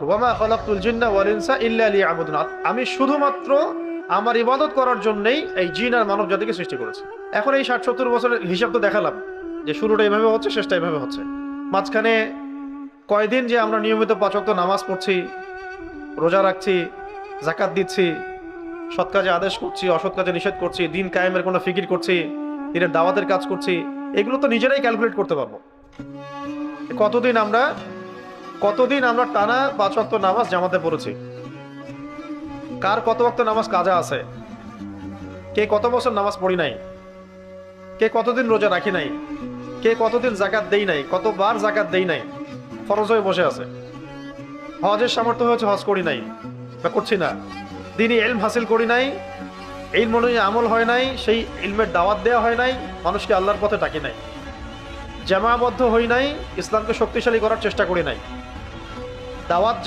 ওয়া মা খালাকতুল জিন্না ওয়াল ইনসা ইল্লা লিয়াবুদুন। আমি শুধুমাত্র আমার ইবাদত করার জন্যই এই জিন আর মানব জাতিকে সৃষ্টি করেছি। এখন এই 60-70 বছরের হিসাব তো দেখালাম যে শুরুটা এইভাবে হচ্ছে, শেষটা এইভাবে হচ্ছে। মাঝখানে কয়দিন যে আমরা নিয়মিত 5 ওয়াক্ত নামাজ পড়ছি, রোজা রাখছি, যাকাত দিচ্ছি, সৎ কাজে আদেশ করছি, অসৎ কাজে নিষেধ করছি, দিন কায়েমের কোনো ফিকির করছি, দিনের দাওয়াতের কাজ করছি, এগুলো তো নিজেরাই ক্যালকুলেট করতে পারবো। কতদিন আমরা টানা 5 ওয়াক্ত নামাজ জামাতে পড়েছি, কার কত ওয়াক্ত নামাজ কাজা আছে, কে কত বছর নামাজ পড়ি নাই, কে কতদিন রোজা রাখি নাই, কে কতদিন জাকাত দেই নাই, কতবার জাকাত দেই নাই, ফরজ হয়ে বসে আছে। হজের সামর্থ্য হয়েছে, হজ করি নাই বা করছি না। দিনই ইলম হাসিল করি নাই, ইলম অনুযায়ী আমল হয় নাই, সেই ইলমের দাওয়াত দেওয়া হয় নাই, মানুষকে আল্লাহর পথে ডাকি নাই, জামাবদ্ধ হই নাই, ইসলামকে শক্তিশালী করার চেষ্টা করি নাই, দাওয়াত